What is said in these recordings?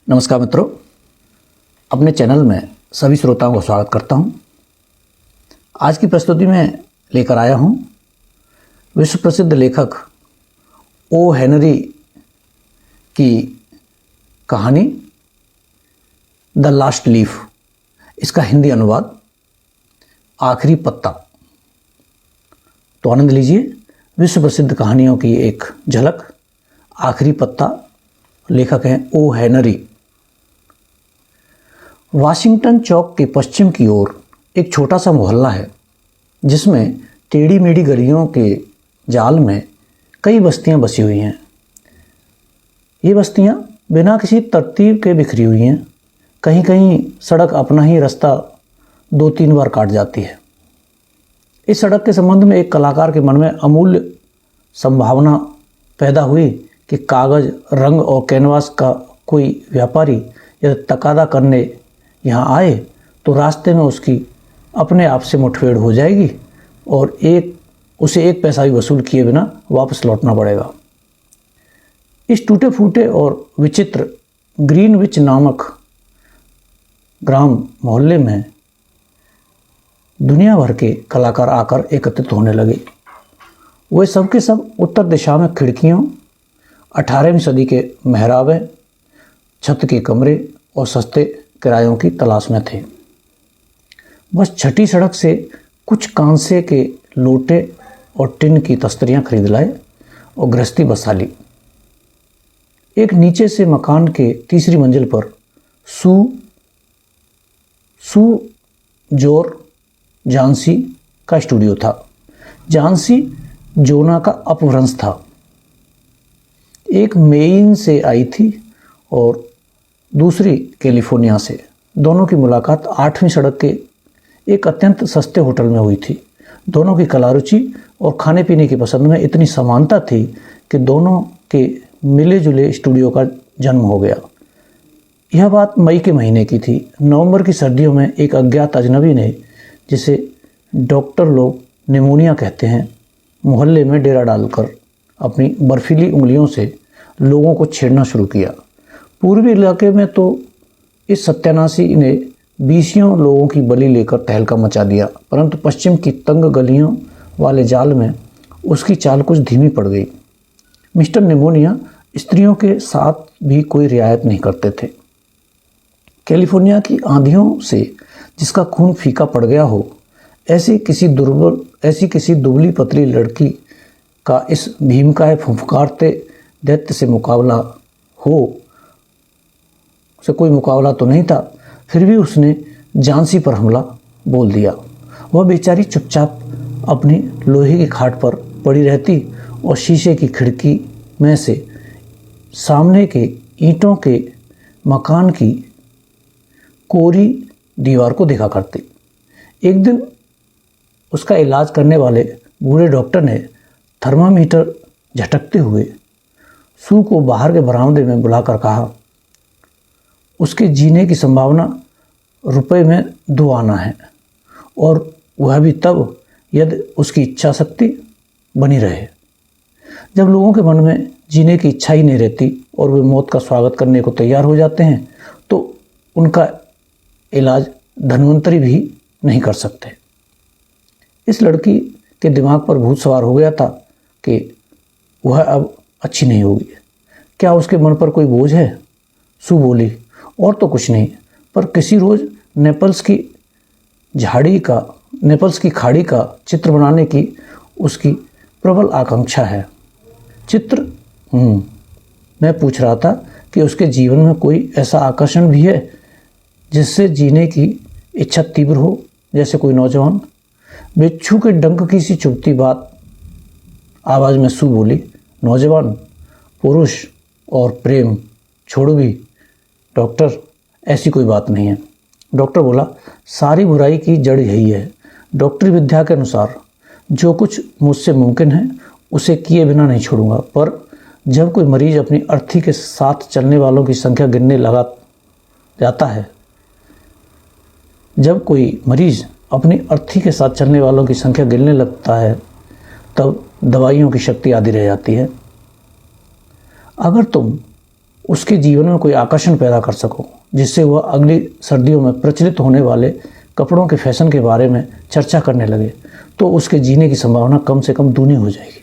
नमस्कार मित्रों, अपने चैनल में सभी श्रोताओं को स्वागत करता हूं। आज की प्रस्तुति में लेकर आया हूं विश्व प्रसिद्ध लेखक ओ हेनरी की कहानी द लास्ट लीफ। इसका हिंदी अनुवाद आखिरी पत्ता। तो आनंद लीजिए विश्व प्रसिद्ध कहानियों की एक झलक। आखिरी पत्ता, लेखक हैं ओ हेनरी। वाशिंगटन चौक के पश्चिम की ओर एक छोटा सा मोहल्ला है जिसमें टेढ़ी मेढ़ी गलियों के जाल में कई बस्तियां बसी हुई हैं। ये बस्तियां बिना किसी तरतीब के बिखरी हुई हैं। कहीं कहीं सड़क अपना ही रास्ता 2-3 बार काट जाती है। इस सड़क के संबंध में एक कलाकार के मन में अमूल्य संभावना पैदा हुई कि कागज़, रंग और कैनवास का कोई व्यापारी यदि तकादा करने यहाँ आए तो रास्ते में उसकी अपने आप से मुठभेड़ हो जाएगी और उसे एक पैसा भी वसूल किए बिना वापस लौटना पड़ेगा। इस टूटे फूटे और विचित्र ग्रीनविच नामक ग्राम मोहल्ले में दुनिया भर के कलाकार आकर एकत्रित होने लगे। वे सब के सब उत्तर दिशा में खिड़कियों, 18वीं सदी के मेहराबें, छत के कमरे और सस्ते किरायों की तलाश में थे। बस छठी सड़क से कुछ कांसे के लोटे और टिन की तस्तरियां खरीद लाए और गृहस्थी बसा ली। एक नीचे से मकान के तीसरी मंजिल पर सू जोर जानसी का स्टूडियो था। जानसी जोना का अपभ्रंश था। एक मेइन से आई थी और दूसरी कैलिफोर्निया से। दोनों की मुलाकात 8वीं सड़क के एक अत्यंत सस्ते होटल में हुई थी। दोनों की कला रुचि और खाने पीने की पसंद में इतनी समानता थी कि दोनों के मिले जुले स्टूडियो का जन्म हो गया। यह बात मई के महीने की थी। नवंबर की सर्दियों में एक अज्ञात अजनबी ने, जिसे डॉक्टर लोग निमोनिया कहते हैं, मोहल्ले में डेरा डालकर अपनी बर्फीली उंगलियों से लोगों को छेड़ना शुरू किया। पूर्वी इलाके में तो इस सत्यानाशी ने 20 लोगों की बलि लेकर तहलका मचा दिया, परंतु पश्चिम की तंग गलियों वाले जाल में उसकी चाल कुछ धीमी पड़ गई। मिस्टर निमोनिया स्त्रियों के साथ भी कोई रियायत नहीं करते थे। कैलिफोर्निया की आंधियों से जिसका खून फीका पड़ गया हो, ऐसी किसी दुबली पतली लड़की का इस भीमकाय फुफकारते दैत्य से कोई मुकाबला तो नहीं था। फिर भी उसने झांसी पर हमला बोल दिया। वह बेचारी चुपचाप अपनी लोहे की खाट पर पड़ी रहती और शीशे की खिड़की में से सामने के ईंटों के मकान की कोरी दीवार को देखा करती। एक दिन उसका इलाज करने वाले बूढ़े डॉक्टर ने थर्मामीटर झटकते हुए सू को बाहर के बरामदे में बुलाकर कहा, उसके जीने की संभावना रुपए में 2 आना है, और वह भी तब यदि उसकी इच्छा शक्ति बनी रहे। जब लोगों के मन में जीने की इच्छा ही नहीं रहती और वे मौत का स्वागत करने को तैयार हो जाते हैं, तो उनका इलाज धन्वंतरी भी नहीं कर सकते। इस लड़की के दिमाग पर भूत सवार हो गया था कि वह अब अच्छी नहीं होगी। क्या उसके मन पर कोई बोझ है? सू बोली, और तो कुछ नहीं, पर किसी रोज़ नेपल्स की खाड़ी का चित्र बनाने की उसकी प्रबल आकांक्षा है। चित्र? मैं पूछ रहा था कि उसके जीवन में कोई ऐसा आकर्षण भी है जिससे जीने की इच्छा तीव्र हो, जैसे कोई नौजवान। बिच्छू के डंक की सी चुभती बात आवाज़ में सू बोली, नौजवान, पुरुष और प्रेम छोड़ो भी डॉक्टर, ऐसी कोई बात नहीं है। डॉक्टर बोला, सारी बुराई की जड़ यही है। डॉक्टरी विद्या के अनुसार जो कुछ मुझसे मुमकिन है उसे किए बिना नहीं छोड़ूंगा, पर जब कोई मरीज अपनी अर्थी के साथ चलने वालों की संख्या गिनने लगा जाता है, जब कोई मरीज अपनी अर्थी के साथ चलने वालों की संख्या गिनने लगता है, तब दवाइयों की शक्ति आधी रह जाती है। अगर तुम उसके जीवन में कोई आकर्षण पैदा कर सको, जिससे वह अगली सर्दियों में प्रचलित होने वाले कपड़ों के फैशन के बारे में चर्चा करने लगे, तो उसके जीने की संभावना कम से कम दूनी हो जाएगी।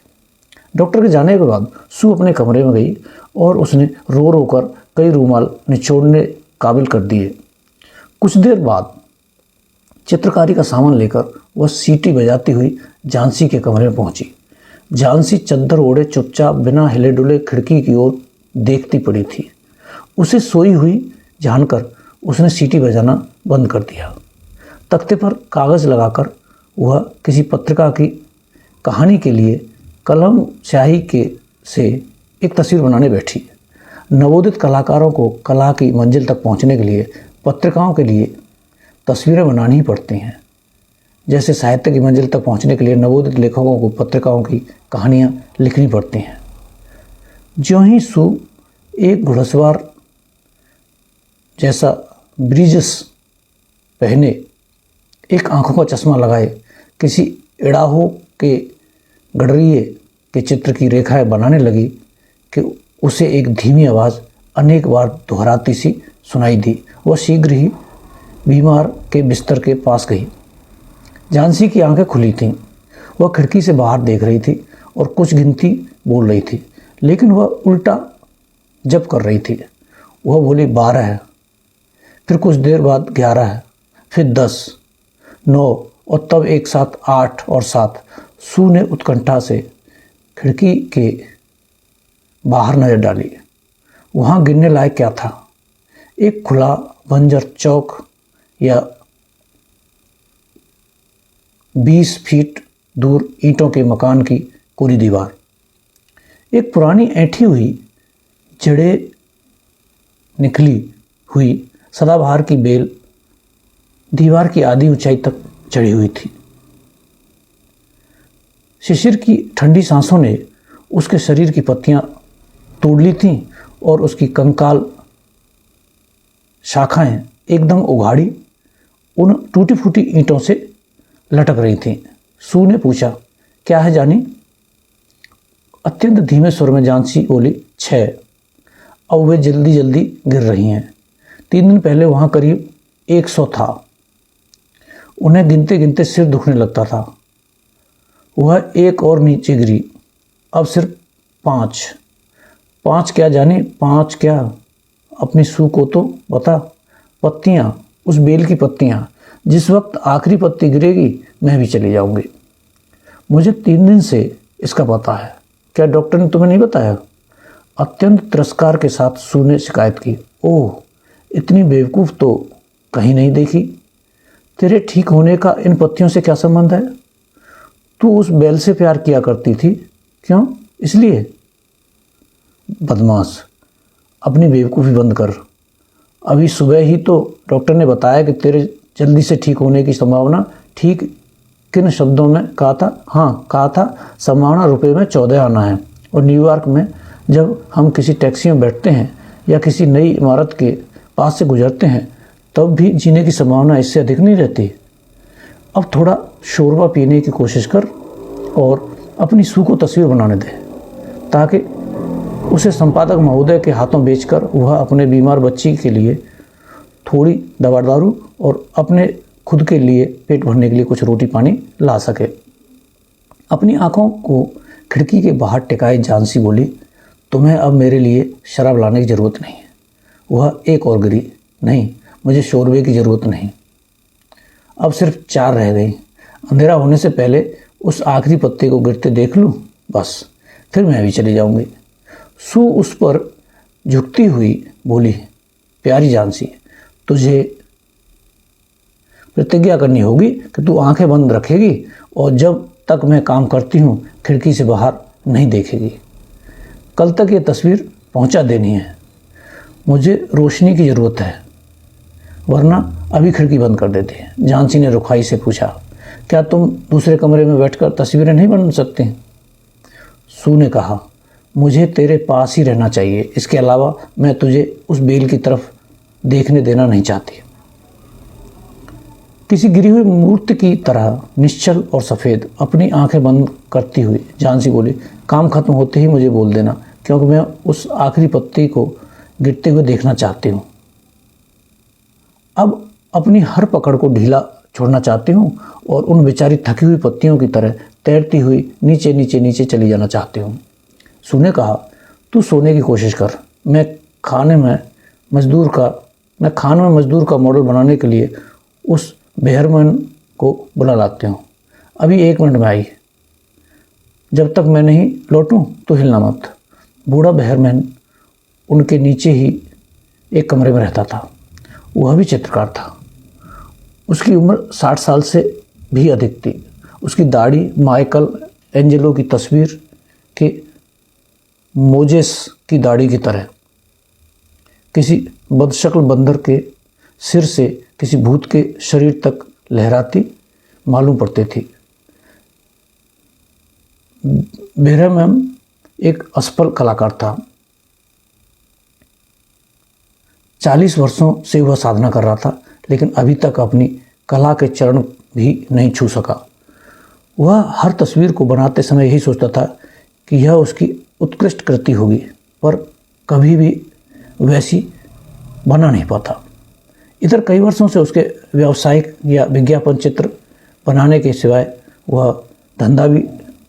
डॉक्टर के जाने के बाद सू अपने कमरे में गई और उसने रो रो कर कई रूमाल निचोड़ने काबिल कर दिए। कुछ देर बाद चित्रकारी का सामान लेकर वह सीटी बजाती हुई झांसी के कमरे में पहुंची। झांसी चद्दर ओढ़े चुपचाप बिना हिले डुले खिड़की की ओर देखती पड़ी थी। उसे सोई हुई जानकर उसने सीटी बजाना बंद कर दिया। तख्ते पर कागज़ लगाकर वह किसी पत्रिका की कहानी के लिए कलम स्याही से एक तस्वीर बनाने बैठी। नवोदित कलाकारों को कला की मंजिल तक पहुंचने के लिए पत्रिकाओं के लिए तस्वीरें बनानी ही पड़ती हैं, जैसे साहित्य की मंजिल तक पहुंचने के लिए नवोदित लेखकों को पत्रिकाओं की कहानियां लिखनी पड़ती हैं। ज्यों ही सू एक घुड़सवार जैसा ब्रीजस पहने, एक आंखों का चश्मा लगाए, किसी इड़ाहो के गडरिए के चित्र की रेखाएं बनाने लगी कि उसे एक धीमी आवाज़ अनेक बार दोहराती सी सुनाई दी। वह शीघ्र ही बीमार के बिस्तर के पास गई। झांसी की आंखें खुली थीं। वह खिड़की से बाहर देख रही थी और कुछ गिनती बोल रही थी, लेकिन वह उल्टा जप कर रही थी। वह बोली 12 है, फिर कुछ देर बाद 11 है, फिर 10, 9 और तब एक साथ 8 और 7। सू ने उत्कंठा से खिड़की के बाहर नजर डाली। वहाँ गिनने लायक क्या था? एक खुला बंजर चौक या 20 फीट दूर ईंटों के मकान की पूरी दीवार, एक पुरानी ऐंठी हुई जड़ें निकली हुई सदाबहार की बेल दीवार की आधी ऊंचाई तक चढ़ी हुई थी। शिशिर की ठंडी सांसों ने उसके शरीर की पत्तियां तोड़ ली थीं और उसकी कंकाल शाखाएं एकदम उघाड़ी उन टूटी फूटी ईंटों से लटक रही थीं। सू ने पूछा, क्या है जानी? अत्यंत धीमे स्वर में झांसी बोली, 6। अब वे जल्दी जल्दी गिर रही हैं। 3 दिन पहले वहाँ करीब 100 था। उन्हें गिनते गिनते सिर दुखने लगता था। वह एक और नीचे गिरी, अब सिर्फ 5। 5 क्या जानी? 5 क्या? अपनी सू को तो बता। पत्तियाँ, उस बेल की पत्तियाँ। जिस वक्त आखिरी पत्ती गिरेगी मैं भी चली जाऊंगी। मुझे 3 दिन से इसका पता है। क्या डॉक्टर ने तुम्हें नहीं बताया? अत्यंत तिरस्कार के साथ सू ने शिकायत की। ओह, इतनी बेवकूफ़ तो कहीं नहीं देखी। तेरे ठीक होने का इन पत्तियों से क्या संबंध है? तू उस बेल से प्यार किया करती थी। क्यों? इसलिए? बदमाश, अपनी बेवकूफ़ी बंद कर। अभी सुबह ही तो डॉक्टर ने बताया कि तेरे जल्दी से ठीक होने की संभावना, ठीक किन शब्दों में कहा था? हाँ, कहा था संभावना रुपए में 14 आना है। और न्यूयॉर्क में जब हम किसी टैक्सी में बैठते हैं या किसी नई इमारत के पास से गुजरते हैं, तब भी जीने की संभावना इससे अधिक नहीं रहती। अब थोड़ा शोरबा पीने की कोशिश कर और अपनी सू को तस्वीर बनाने दे, ताकि उसे संपादक महोदय के हाथों बेचकर वह अपने बीमार बच्ची के लिए थोड़ी दवा दारू और अपने खुद के लिए पेट भरने के लिए कुछ रोटी पानी ला सके। अपनी आंखों को खिड़की के बाहर टिकाए झांसी बोली, तुम्हें अब मेरे लिए शराब लाने की ज़रूरत नहीं है। वह एक और गिरी, नहीं, मुझे शोरबे की ज़रूरत नहीं। अब सिर्फ 4 रह गई। अंधेरा होने से पहले उस आखिरी पत्ते को गिरते देख लूँ, बस फिर मैं भी चली जाऊँगी। सू उस पर झुकती हुई बोली, प्यारी झांसी, तुझे प्रतिज्ञा करनी होगी कि तू आंखें बंद रखेगी और जब तक मैं काम करती हूँ खिड़की से बाहर नहीं देखेगी। कल तक ये तस्वीर पहुँचा देनी है। मुझे रोशनी की ज़रूरत है, वरना अभी खिड़की बंद कर देती है। झांसी ने रुखाई से पूछा, क्या तुम दूसरे कमरे में बैठकर तस्वीरें नहीं बन सकती? सू ने कहा, मुझे तेरे पास ही रहना चाहिए। इसके अलावा मैं तुझे उस बेल की तरफ देखने देना नहीं चाहती। किसी गिरी हुई मूर्ति की तरह निश्चल और सफ़ेद अपनी आंखें बंद करती हुई झांसी बोली, काम खत्म होते ही मुझे बोल देना, क्योंकि मैं उस आखिरी पत्ती को गिरते हुए देखना चाहती हूँ। अब अपनी हर पकड़ को ढीला छोड़ना चाहती हूँ और उन बेचारी थकी हुई पत्तियों की तरह तैरती हुई नीचे नीचे नीचे चली जाना चाहती हूँ। सू ने कहा, तू सोने की कोशिश कर, मैं खाने में मजदूर का मॉडल बनाने के लिए उस बेहरमैन को बुला लाती हूँ। अभी 1 मिनट में आई, जब तक मैं नहीं लौटूं तो हिलना मत। बूढ़ा बेहरमैन उनके नीचे ही एक कमरे में रहता था। वह भी चित्रकार था। उसकी उम्र 60 साल से भी अधिक थी। उसकी दाढ़ी माइकल एंजेलो की तस्वीर के मोजेस की दाढ़ी की तरह किसी बदशक्ल बंदर के सिर से किसी भूत के शरीर तक लहराती मालूम पड़ती थी। बेहरमैन एक असफल कलाकार था। 40 वर्षों से वह साधना कर रहा था, लेकिन अभी तक अपनी कला के चरण भी नहीं छू सका। वह हर तस्वीर को बनाते समय यही सोचता था कि यह उसकी उत्कृष्ट कृति होगी, पर कभी भी वैसी बना नहीं पाता। इधर कई वर्षों से उसके व्यावसायिक या विज्ञापन चित्र बनाने के सिवाय वह धंधा भी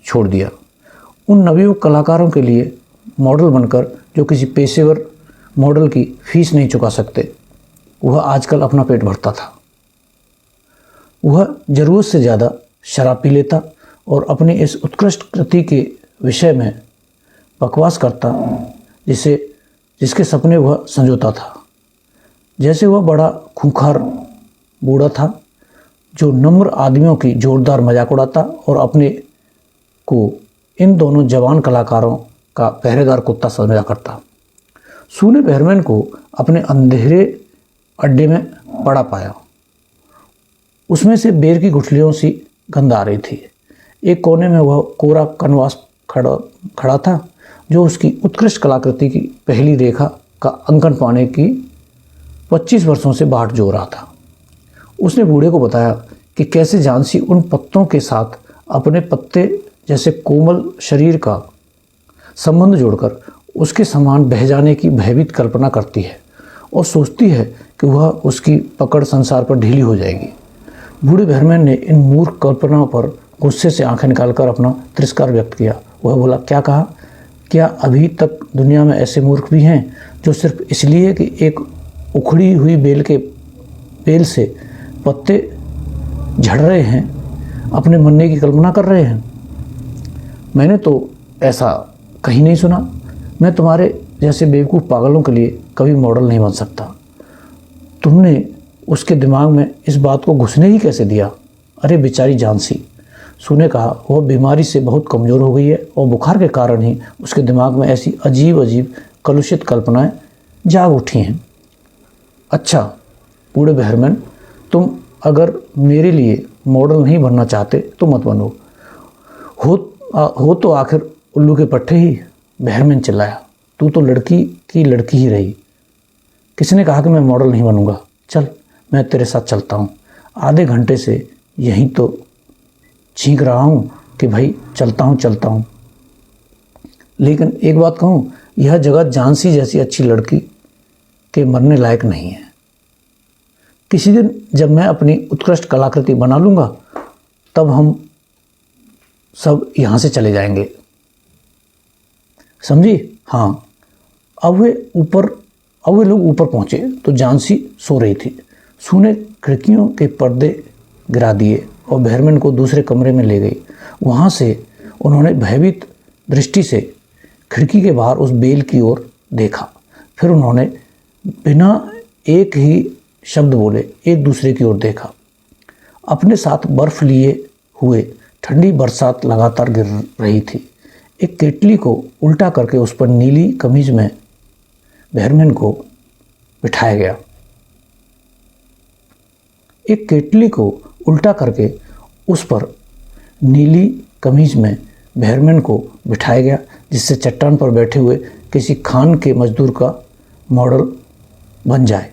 छोड़ दिया। उन नवयुवक कलाकारों के लिए मॉडल बनकर जो किसी पेशेवर मॉडल की फीस नहीं चुका सकते, वह आजकल अपना पेट भरता था। वह ज़रूरत से ज़्यादा शराब पी लेता और अपनी इस उत्कृष्ट कृति के विषय में बकवास करता जिसके सपने वह संजोता था। जैसे वह बड़ा खूंखार बूढ़ा था जो नम्र आदमियों की जोरदार मजाक उड़ाता और अपने को इन दोनों जवान कलाकारों का पहरेदार कुत्ता समझा करता। सू ने बेहरमैन को अपने अंधेरे अड्डे में पड़ा पाया। उसमें से बेर की गुठलियों सी गंध आ रही थी। एक कोने में वह कोरा कनवास खड़ा था जो उसकी उत्कृष्ट कलाकृति की पहली रेखा का अंकन पाने की 25 वर्षों से बाट जो रहा था। उसने बूढ़े को बताया कि कैसे झांसी उन पत्तों के साथ अपने पत्ते जैसे कोमल शरीर का संबंध जोड़कर उसके समान बह जाने की भयभीत कल्पना करती है और सोचती है कि वह उसकी पकड़ संसार पर ढीली हो जाएगी। बूढ़े बेहरमैन ने इन मूर्ख कल्पनाओं पर गुस्से से आंखें निकालकर अपना तिरस्कार व्यक्त किया। वह बोला, क्या कहा? क्या अभी तक दुनिया में ऐसे मूर्ख भी हैं जो सिर्फ इसलिए कि एक उखड़ी हुई बेल से पत्ते झड़ रहे हैं अपने मरने की कल्पना कर रहे हैं? मैंने तो ऐसा कहीं नहीं सुना। मैं तुम्हारे जैसे बेवकूफ़ पागलों के लिए कभी मॉडल नहीं बन सकता। तुमने उसके दिमाग में इस बात को घुसने ही कैसे दिया? अरे बेचारी झांसी, सू ने कहा, वह बीमारी से बहुत कमज़ोर हो गई है और बुखार के कारण ही उसके दिमाग में ऐसी अजीब अजीब कलुषित कल्पनाएं जाग उठी हैं। अच्छा बूढ़े बेहरमैन, तुम अगर मेरे लिए मॉडल नहीं बनना चाहते तो मत बनो। हो तो आखिर उल्लू के पट्टे ही। बेहरमैन चिल्लाया, तू तो लड़की की लड़की ही रही। किसने कहा कि मैं मॉडल नहीं बनूंगा? चल मैं तेरे साथ चलता हूँ। आधे घंटे से यहीं तो छींक रहा हूँ कि भाई चलता हूँ। लेकिन एक बात कहूँ, यह जगह झांसी जैसी अच्छी लड़की के मरने लायक नहीं है। किसी दिन जब मैं अपनी उत्कृष्ट कलाकृति बना लूँगा तब हम सब यहाँ से चले जाएंगे, समझी? हाँ। अब वे लोग ऊपर पहुँचे तो झांसी सो रही थी। सू ने खिड़कियों के पर्दे गिरा दिए और बेहरमैन को दूसरे कमरे में ले गई। वहाँ से उन्होंने भयभीत दृष्टि से खिड़की के बाहर उस बेल की ओर देखा। फिर उन्होंने बिना एक ही शब्द बोले एक दूसरे की ओर देखा। अपने साथ बर्फ लिए हुए ठंडी बरसात लगातार गिर रही थी। एक केतली को उल्टा करके उस पर नीली कमीज में बेहरमैन को बिठाया गया। एक केतली को उल्टा करके उस पर नीली कमीज में बेहरमैन को बिठाया गया, जिससे चट्टान पर बैठे हुए किसी खान के मजदूर का मॉडल बन जाए।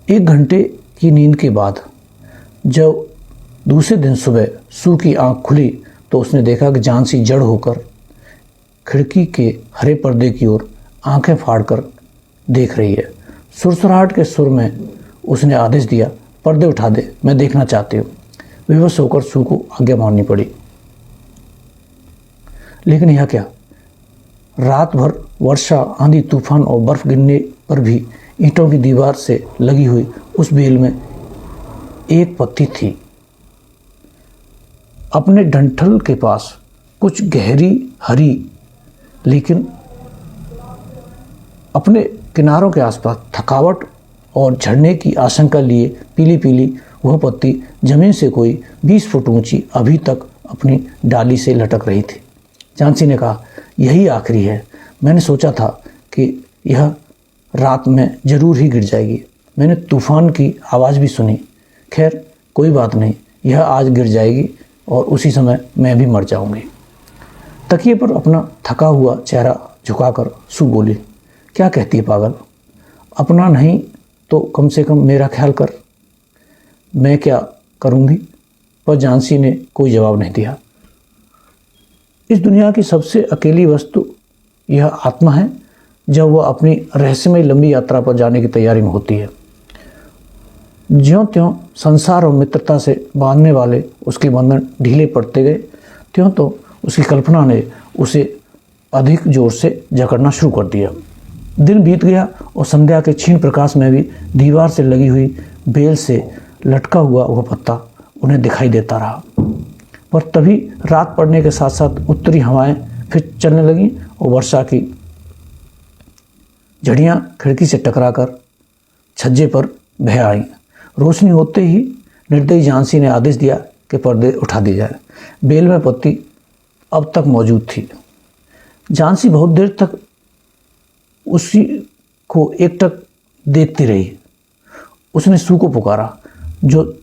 1 घंटे की नींद के बाद जब दूसरे दिन सुबह सू की आंख खुली तो उसने देखा कि झांसी जड़ होकर खिड़की के हरे पर्दे की ओर आंखें फाड़कर देख रही है। सुरसुराहट के सुर में उसने आदेश दिया, पर्दे उठा दे, मैं देखना चाहती हूँ। विवश होकर सू को आज्ञा माननी पड़ी। लेकिन यह क्या, रात भर वर्षा, आंधी, तूफान और बर्फ गिरने पर भी ईंटों की दीवार से लगी हुई उस बेल में एक पत्ती थी। अपने डंठल के पास कुछ गहरी हरी, लेकिन अपने किनारों के आसपास थकावट और झड़ने की आशंका लिए पीली पीली वह पत्ती जमीन से कोई 20 फुट ऊंची अभी तक अपनी डाली से लटक रही थी। झांसी ने कहा, यही आखिरी है। मैंने सोचा था कि यह रात में जरूर ही गिर जाएगी। मैंने तूफान की आवाज़ भी सुनी। खैर कोई बात नहीं, यह आज गिर जाएगी और उसी समय मैं भी मर जाऊंगी। तकिए पर अपना थका हुआ चेहरा झुकाकर सू बोली, क्या कहती है पागल, अपना नहीं तो कम से कम मेरा ख्याल कर। मैं क्या करूंगी? पर झांसी ने कोई जवाब नहीं दिया। इस दुनिया की सबसे अकेली वस्तु यह आत्मा है जब वह अपनी रहस्यमय लंबी यात्रा पर जाने की तैयारी में होती है। ज्यों त्यों संसार और मित्रता से बांधने वाले उसके बंधन ढीले पड़ते गए, त्यों तो उसकी कल्पना ने उसे अधिक जोर से जकड़ना शुरू कर दिया। दिन बीत गया और संध्या के क्षीण प्रकाश में भी दीवार से लगी हुई बेल से लटका हुआ वह पत्ता उन्हें दिखाई देता रहा। पर तभी रात पड़ने के साथ साथ उत्तरी हवाएं फिर चलने लगीं और वर्षा की झड़ियाँ खिड़की से टकराकर छज्जे पर बह आईं। रोशनी होते ही निर्दयी झांसी ने आदेश दिया कि पर्दे उठा दिए जाए। बेल में पत्ती अब तक मौजूद थी। झांसी बहुत देर तक उसी को एकटक देखती रही। उसने सू को पुकारा, जो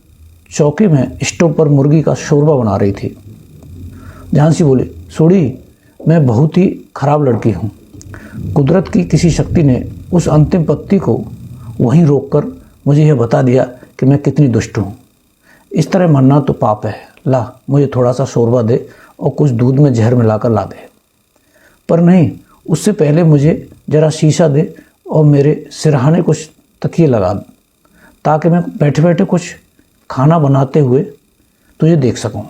चौके में स्टोव पर मुर्गी का शोरबा बना रही थी। झांसी बोली, सोड़ी, मैं बहुत ही खराब लड़की हूँ। कुदरत की किसी शक्ति ने उस अंतिम पत्ती को वहीं रोककर मुझे यह बता दिया कि मैं कितनी दुष्ट हूँ। इस तरह मरना तो पाप है। ला, मुझे थोड़ा सा शोरबा दे और कुछ दूध में जहर मिलाकर ला दे। पर नहीं, उससे पहले मुझे जरा शीशा दे और मेरे सिरहाने कुछ तकिए लगा, ताकि मैं बैठे बैठे कुछ खाना बनाते हुए तुझे देख सकूं।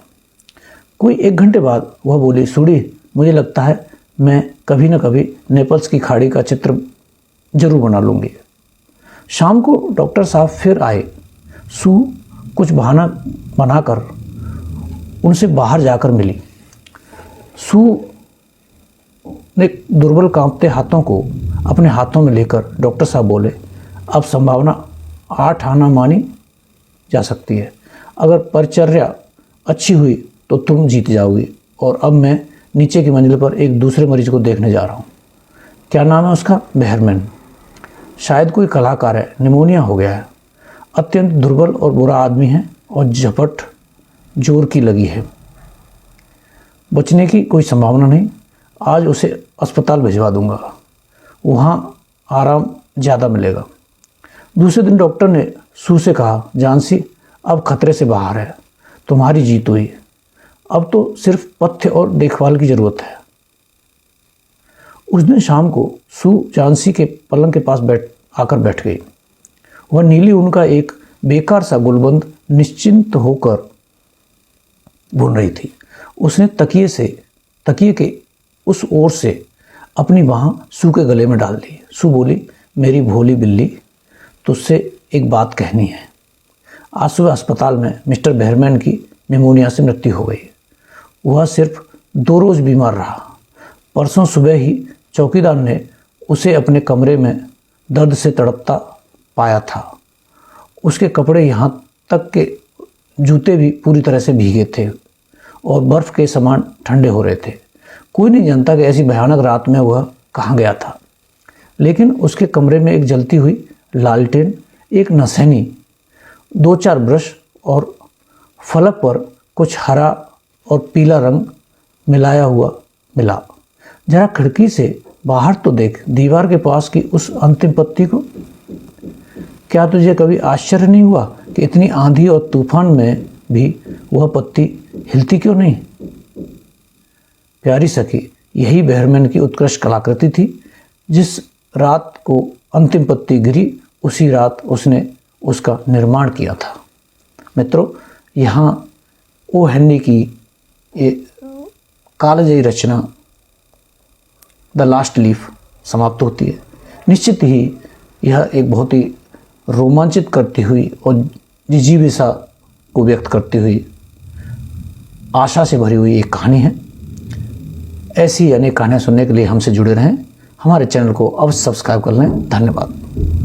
कोई 1 घंटे बाद वह बोली, सूड़ी, मुझे लगता है मैं कभी न कभी नेपल्स की खाड़ी का चित्र जरूर बना लूँगी। शाम को डॉक्टर साहब फिर आए। सू कुछ बहाना बनाकर उनसे बाहर जाकर मिली। सू ने दुर्बल कांपते हाथों को अपने हाथों में लेकर डॉक्टर साहब बोले, अब संभावना 8 आना मानी जा सकती है। अगर परिचर्या अच्छी हुई तो तुम जीत जाओगी। और अब मैं नीचे की मंजिल पर एक दूसरे मरीज को देखने जा रहा हूँ। क्या नाम है उसका? बेहरमैन। शायद कोई कलाकार है, निमोनिया हो गया है। अत्यंत दुर्बल और बुरा आदमी है और झपट जोर की लगी है। बचने की कोई संभावना नहीं। आज उसे अस्पताल भिजवा दूंगा, वहाँ आराम ज़्यादा मिलेगा। दूसरे दिन डॉक्टर ने सू से कहा, झांसी अब खतरे से बाहर है, तुम्हारी जीत हुई। अब तो सिर्फ पथ्य और देखभाल की ज़रूरत है। उस दिन शाम को सू झांसी के पलंग के पास आकर बैठ गई। वह नीली ऊन का एक बेकार सा गुलबंद निश्चिंत होकर बुन रही थी। उसने तकिए के उस ओर से अपनी बाह सू के गले में डाल दी। सू बोली, मेरी भोली बिल्ली, तुझसे एक बात कहनी है। आज सुबह अस्पताल में मिस्टर बेहरमैन की निमोनिया से मृत्यु हो गई। वह सिर्फ 2 रोज़ बीमार रहा। परसों सुबह ही चौकीदार ने उसे अपने कमरे में दर्द से तड़पता पाया था। उसके कपड़े यहाँ तक के जूते भी पूरी तरह से भीगे थे और बर्फ़ के समान ठंडे हो रहे थे। कोई नहीं जानता कि ऐसी भयानक रात में वह कहाँ गया था। लेकिन उसके कमरे में एक जलती हुई लालटेन, एक नसैनी, 2-4 ब्रश और फलक पर कुछ हरा और पीला रंग मिलाया हुआ मिला। जरा खिड़की से बाहर तो देख, दीवार के पास की उस अंतिम पत्ती को। क्या तुझे कभी आश्चर्य नहीं हुआ कि इतनी आंधी और तूफान में भी वह पत्ती हिलती क्यों नहीं? प्यारी सखी, यही बेहरमैन की उत्कृष्ट कलाकृति थी। जिस रात को अंतिम पत्ती गिरी उसी रात उसने उसका निर्माण किया था। मित्रों, यहाँ ओ हेनरी की ये कालजयी रचना द लास्ट लीफ समाप्त होती है। निश्चित ही यह एक बहुत ही रोमांचित करती हुई और जिजीविषा को व्यक्त करती हुई, आशा से भरी हुई एक कहानी है। ऐसी अनेक कहानियाँ सुनने के लिए हमसे जुड़े रहें। हमारे चैनल को अवश्य सब्सक्राइब कर लें। धन्यवाद।